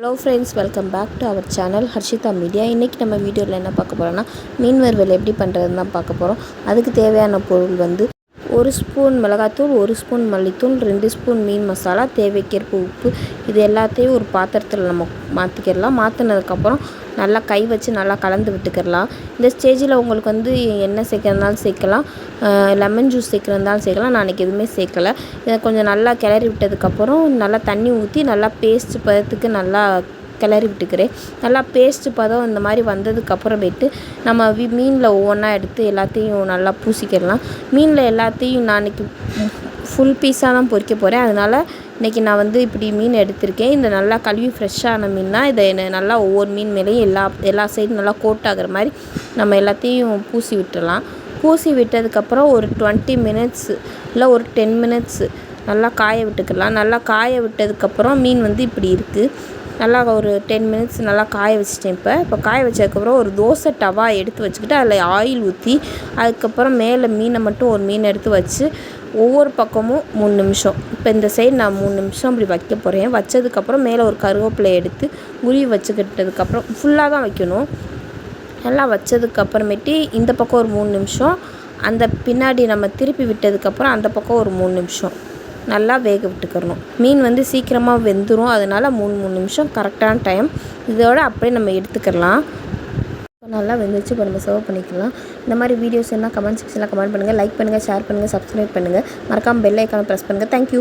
Hello friends, welcome back to our channel Harshita media. இன்றைக்கி நம்ம வீடியோவில் என்ன பார்க்க போகிறோன்னா, மீன் வறுவல் எப்படி பண்ணுறதுன்னு தான் பார்க்க போகிறோம். அதுக்கு தேவையான பொருள் வந்து 1 ஸ்பூன் மிளகாத்தூள், 1 ஸ்பூன் மல்லித்தூள், 2 ஸ்பூன் மீன் மசாலா, தேவைக்கேற்ப உப்பு. இது எல்லாத்தையும் ஒரு பாத்திரத்தில் நம்ம மாற்றிக்கிடலாம். மாற்றினதுக்கப்புறம் நல்லா கை வச்சு நல்லா கலந்து விட்டுக்கிடலாம். இந்த ஸ்டேஜில் உங்களுக்கு வந்து எண்ணெய் சேர்க்கறதுனாலும் சேர்க்கலாம், லெமன் ஜூஸ் சேர்க்குறதுனாலும் சேர்க்கலாம். நான் அன்றைக்கி எதுவுமே சேர்க்கலை. இதை கொஞ்சம் நல்லா கிளறி விட்டதுக்கப்புறம் நல்லா தண்ணி ஊற்றி நல்லா பேஸ்ட் பதத்துக்கு நல்லா கிளறி விட்டுக்கிறேன். நல்லா பேஸ்ட்டு பதம் இந்த மாதிரி வந்ததுக்கப்புறமேட்டு நம்ம மீனில் ஒவ்வொன்றா எடுத்து எல்லாத்தையும் நல்லா பூசிக்கிடலாம். மீனில் எல்லாத்தையும் நான் இன்றைக்கி ஃபுல் பீஸாக தான் பொரிக்க போகிறேன். அதனால் இன்றைக்கி நான் வந்து இப்படி மீன் எடுத்திருக்கேன். இந்த நல்லா கழுவி ஃப்ரெஷ்ஷான மீன் தான். இதை நல்லா ஒவ்வொரு மீன் மேலேயும் எல்லா சைடும் நல்லா கோட் ஆகிற மாதிரி நம்ம எல்லாத்தையும் பூசி விட்டுடலாம். பூசி விட்டதுக்கப்புறம் ஒரு 20 மினிட்ஸ் இல்லை ஒரு 10 மினிட்ஸ் நல்லா காய விட்டுக்கலாம். நல்லா காய விட்டதுக்கப்புறம் மீன் வந்து இப்படி இருக்குது. நல்லா ஒரு 10 மினிட்ஸ் நல்லா காய வச்சிட்டேன். இப்போ காய வச்சதுக்கப்புறம் ஒரு தோசை டவா எடுத்து வச்சுக்கிட்டு அதில் ஆயில் ஊற்றி அதுக்கப்புறம் மேலே மீனை மட்டும் ஒரு மீன் எடுத்து வச்சு ஒவ்வொரு பக்கமும் 3 நிமிஷம், இப்போ இந்த சைடு நான் 3 நிமிஷம் அப்படி வைக்க போகிறேன். வச்சதுக்கப்புறம் மேலே ஒரு கருவேப்பிலை எடுத்து உருவி வச்சுக்கிட்டதுக்கப்புறம் ஃபுல்லாக தான் வைக்கணும். நல்லா வச்சதுக்கப்புறமேட்டு இந்த பக்கம் ஒரு 3 நிமிஷம், அந்த பின்னாடி நம்ம திருப்பி விட்டதுக்கப்புறம் அந்த பக்கம் ஒரு 3 நிமிஷம் நல்லா வேக விட்டுக்கிறணும். மீன் வந்து சீக்கிரமாக வெந்துடும். அதனால் 3 நிமிஷம் கரெக்டான டைம். இதோட அப்படியே நம்ம எடுத்துக்கலாம். நல்லா வெந்துச்சு. இப்போ நம்ம சர்வ் பண்ணிக்கலாம். இந்த மாதிரி வீடியோஸ் என்ன கமெண்ட் செக்ஷனில் கமெண்ட் பண்ணுங்கள், லைக் பண்ணுங்கள், ஷேர் பண்ணுங்கள், சப்ஸ்கிரைப் பண்ணுங்கள். மறக்காமல் பெல் ஐக்கானை ப்ரெஸ் பண்ணுங்கள். தேங்க்யூ.